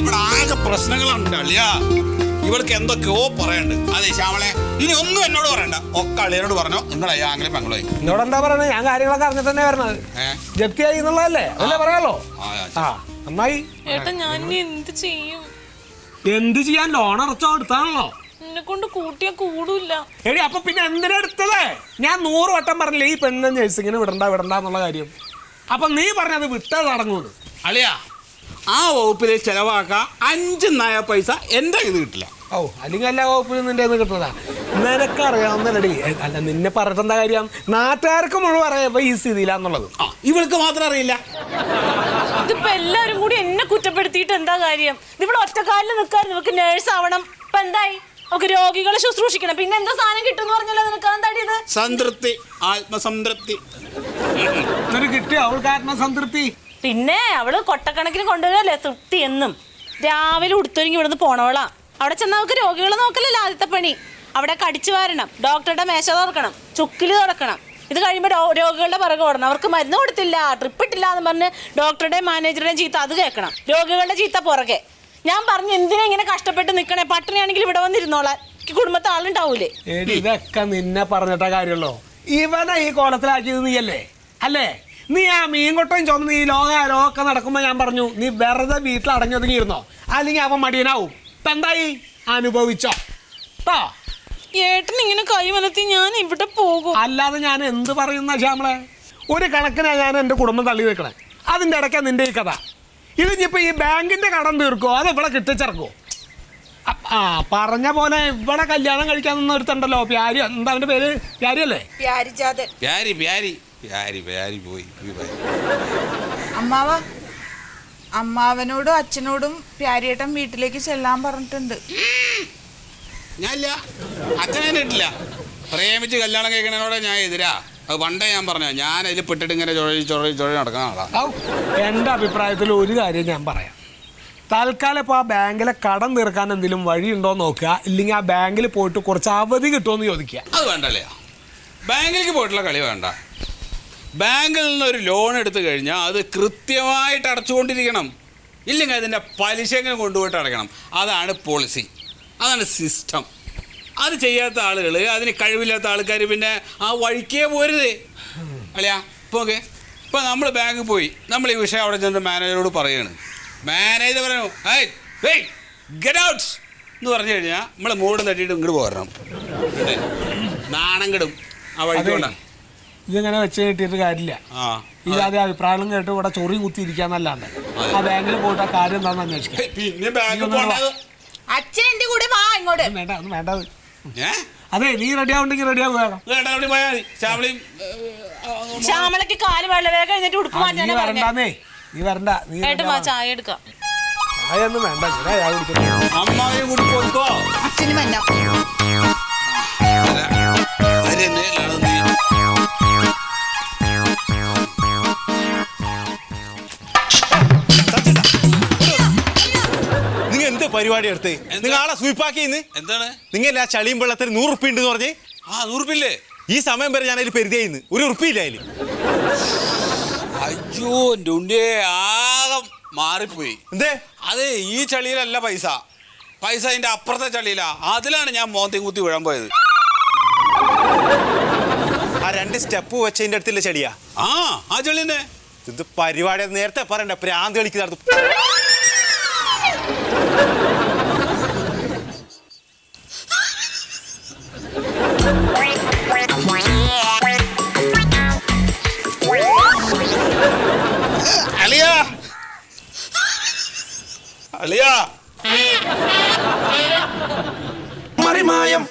ഇവിടെ ആകെ പ്രശ്നങ്ങളുണ്ട് അളിയാ. ഇവൾക്ക് എന്തൊക്കെയോ പറയണ്ട്. അതെ ശ്യാമളെ, ഇനി ഒന്നും എന്നോട് പറയണ്ട, ഒക്കെ അളിയനോട് പറഞ്ഞോ. നിങ്ങളെ ആംഗലം പെങ്ങളായി എന്നോട് എന്താ പറയണത്? ഞാൻ കാര്യങ്ങളൊക്കെ അറിഞ്ഞിട്ട് തന്നെ വരണത്. ജപ്തിയായി എന്നുള്ളതല്ലേ, അതല്ലേ പറയാലോ. ആ നന്നായി. ഏട്ടാ ഞാൻ എന്ത് ചെയ്യും? എന്ത് ചെയ്യാൻ? ലോൺ അടച്ചോ എടുത്താണല്ലോ. എന്നെ കൊണ്ട് കൂട്ടിയാ കൂടൂല്ല. എടി അപ്പൊ പിന്നെ എന്തിനാ എടുത്തത്? ഞാൻ 100 വട്ടം പറഞ്ഞില്ലേ ഈ പെണ്ണ് നഴ്സിങ്ങിന് വിടണ്ട കാര്യം. അപ്പൊ നീ പറഞ്ഞത് വിട്ടത് അടങ്ങൂന്ന്. അളിയാ, ആ വകുപ്പിൽ ചെലവാക്കാൻ 5 നയ പൈസ എന്റെ ഇത് കിട്ടില്ല. ഓ, അല്ലെങ്കിൽ എല്ലാ വകുപ്പിലും നിന്റെ കിട്ടുന്നതാ. നിനക്കറിയാവുന്നല്ലടി. അല്ല, നിന്നെ പറഞ്ഞിട്ടെന്താ കാര്യം? നാട്ടുകാർക്ക് മുഴുവൻ അറിയാം ഈ സ്ഥിതിയിലാന്നുള്ളത്. ഇവൾക്ക് മാത്രം അറിയില്ല. ഇതിപ്പോ എല്ലാരും കൂടി എന്നെ കുറ്റപ്പെടുത്തിയിട്ട് എന്താ കാര്യം? ഇവിടെ ഒറ്റക്കാലിൽ നിൽക്കാൻ നിനക്ക് നേഴ്സ് ആവണം. ഇപ്പൊ എന്തായി? നമുക്ക് രോഗികളെ ശുശ്രൂഷിക്കണം. പിന്നെ എന്താ സാധനം കിട്ടുമെന്ന് പറഞ്ഞല്ലോ നിനക്ക്? എന്താടിയത്? സംതൃപ്തി, ആത്മസംതൃപ്തി. കിട്ടിയോ അവൾക്ക് ആത്മസംതൃപ്തി? പിന്നെ അവള് കൊട്ടക്കണക്കിന് കൊണ്ടുവരല്ലേ തൃപ്തി എന്നും. രാവിലെ ഉടുത്തൊരുങ്ങി ഇവിടുന്ന് പോണവളാ. അവിടെ ചെന്ന് നമുക്ക് രോഗികളെ നോക്കലല്ലോ ആദ്യത്തെ പണി. അവിടെ കടിച്ചു വാരണം, ഡോക്ടറുടെ മേശ തുറക്കണം, ചുക്കില് തുറക്കണം. ഇത് കഴിയുമ്പോൾ രോഗികളുടെ പിറകെ ഓടണം. അവർക്ക് മരുന്ന് കൊടുത്തില്ല, ട്രിപ്പ് ഇട്ടില്ല എന്ന് പറഞ്ഞ് ഡോക്ടറുടെയും മാനേജറുടെയും ചീത്ത അത് കേൾക്കണം. രോഗികളുടെ ചീത്ത പുറകെ. ഞാൻ പറഞ്ഞു എന്തിനാ ഇങ്ങനെ കഷ്ടപ്പെട്ട് നിൽക്കണേ? പട്ടിണിയാണെങ്കിൽ ഇവിടെ വന്നിരുന്നോളാം, കുടുംബത്തെ ആളുണ്ടാവൂലേ. ഇതൊക്കെ നിന്നെ പറഞ്ഞിട്ട കാര്യമുള്ളൂ. ഇവനെ ഈ കോലത്തിലാക്കിയത് നീയല്ലേ? അല്ലേ? നീ ആ മീൻകൊട്ടയും ചുമന്ന് ഈ ലോകമൊക്കെ നടക്കുമ്പോ ഞാൻ പറഞ്ഞു നീ വെറുതെ വീട്ടിൽ അടഞ്ഞൊതുങ്ങിയിരുന്നോ, അല്ലെങ്കിൽ അവൻ മടിയനാവും. ഇപ്പൊ എന്തായി? അനുഭവിച്ചോ? ഏട്ടൻ ഇങ്ങനെ കൈവലത്തി ഞാൻ ഇവിടെ പോകും. അല്ലാതെ ഞാൻ എന്ത് പറയുന്ന ശ്യാമളെ? ഒരു കണക്കിനാ ഞാൻ എൻ്റെ കുടുംബം തള്ളി വെക്കണേ. അതിൻ്റെ ഇടയ്ക്കാ നിന്റെ ഈ കഥ. ഇതിപ്പോ ഈ ബാങ്കിന്റെ കടം തീർക്കോ അത് ഇവിടെ കിട്ടിച്ചിറക്കോ? ആ പറഞ്ഞ പോലെ ഇവിടെ കല്യാണം കഴിക്കാൻ ഒരുത്തുണ്ടല്ലോ, പ്യാരി. എന്താ അവന്റെ പേര്? പ്യാരിയല്ലേ? അമ്മാവനോടും അച്ഛനോടും പ്യാരിയേട്ടൻ വീട്ടിലേക്ക് ചെല്ലാൻ പറഞ്ഞിട്ടുണ്ട്. ഞാനില്ല, അച്ഛനെന്നിട്ടില്ല. പ്രേമിച്ച് കല്യാണം കഴിക്കണോടെ ഞാൻ എതിരാ. അത് പണ്ടേ ഞാൻ പറഞ്ഞ, ഞാൻ അതിൽ പെട്ടിട്ട് ഇങ്ങനെ ചൊഴി നടക്കുന്ന ആളാ. എൻ്റെ അഭിപ്രായത്തിൽ ഒരു കാര്യം ഞാൻ പറയാം. തൽക്കാലം ഇപ്പോൾ ആ ബാങ്കിലെ കടം തീർക്കാൻ എന്തെങ്കിലും വഴിയുണ്ടോ നോക്കുക, ഇല്ലെങ്കിൽ ആ ബാങ്കിൽ പോയിട്ട് കുറച്ച് അവധി കിട്ടുമെന്ന് ചോദിക്കുക. അത് വേണ്ടല്ലേ? ബാങ്കിലേക്ക് പോയിട്ടുള്ള കളി വേണ്ട. ബാങ്കിൽ നിന്നൊരു ലോൺ എടുത്തു കഴിഞ്ഞാൽ അത് കൃത്യമായിട്ട് അടച്ചുകൊണ്ടിരിക്കണം. ഇല്ലെങ്കിൽ അതിൻ്റെ പലിശകൾ കൊണ്ടുപോയിട്ട് അടയ്ക്കണം. അതാണ് പോളിസി, അതാണ് സിസ്റ്റം. അത് ചെയ്യാത്ത ആളുകൾ, അതിന് കഴിവില്ലാത്ത ആൾക്കാർ പിന്നെ ആ വഴിക്കേ പോരുത്. അല്ലയാ ഇപ്പോൾ ഓക്കെ, ഇപ്പോൾ നമ്മൾ ബാങ്കിൽ പോയി, നമ്മൾ ഈ വിഷയം അവിടെ ചെന്ന് മാനേജറോട് പറയുകയാണ്. മാനേജർ പറഞ്ഞു ഗെറ്റ് ഔട്ട് എന്ന് പറഞ്ഞു കഴിഞ്ഞാൽ നമ്മൾ മൂടും തട്ടിയിട്ട് ഇങ്ങോട്ട് പോരണം. നാണം കെടും ആ വഴിക്ക് കൊണ്ടാണ്. ഇതിങ്ങനെ വെച്ച് കിട്ടിയിട്ട് കാര്യമില്ല. ഇതാദ്യ അഭിപ്രായം കേട്ട് ഇവിടെ ചൊറി കുത്തിയിരിക്കാന്നല്ലാണ്ട് ആ ബാങ്കിൽ പോയിട്ട് ആ കാര്യം എന്താണെന്ന് അന്വേഷിക്കാം. പിന്നെ ബാങ്ക് അച്ഛൻ എന്റെ കൂടെ വാ ഇങ്ങോട്ട്. വേണ്ട, ഒന്നും വേണ്ടത്. അതെ, നീ റെഡി ആവുണ്ടെങ്കിൽ റെഡി ആവുക. ശ്യാമളക്ക് കാല് വെള്ള വേഗം എന്നിട്ട് ഉടുപ്പ് മാറ്റാനേ നീ വരണ്ട. ചായ എടുക്കാം. ചായ ഒന്നും വേണ്ട, അമ്മാവെയും കൂടി പോയിക്കോ. അച്ഛന് മന്ന പരിപാടി എടുത്ത് നിങ്ങൾ ആളെ സ്വീപ്പാക്കിന്ന് എന്താണ്? നിങ്ങൾ ആ ചളിയും വെള്ളത്തിന് 100 ഉറുപ്പിക ഉണ്ടെന്ന് പറഞ്ഞ്. 100 ഉറുപ്പില്ലേ? ഈ സമയം വരെ ഞാൻ അതിൽ പെരുതിയായിന്ന് 1 ഉറുപ്പിയില്ല അതിൽ. അയ്യോ എൻ്റെ ഉണ്ടിയെ, ആകെ മാറിപ്പോയി. എന്തേ? അത് ഈ ചളിയിലല്ല പൈസ അതിൻ്റെ അപ്പുറത്തെ ചളിയിലാ. അതിലാണ് ഞാൻ മോന്തി കുത്തി വീഴാൻ പോയത്. ആ 2 സ്റ്റെപ്പ് വെച്ചതിൻ്റെ അടുത്തുള്ള ചളിയാ? ആ ചളി തന്നെ. ഇത് പരിപാടി നേരത്തെ പറയണ്ട, പ്രാന്ത് കളിക്ക് നടത്തും. അളിയാ മറിമായം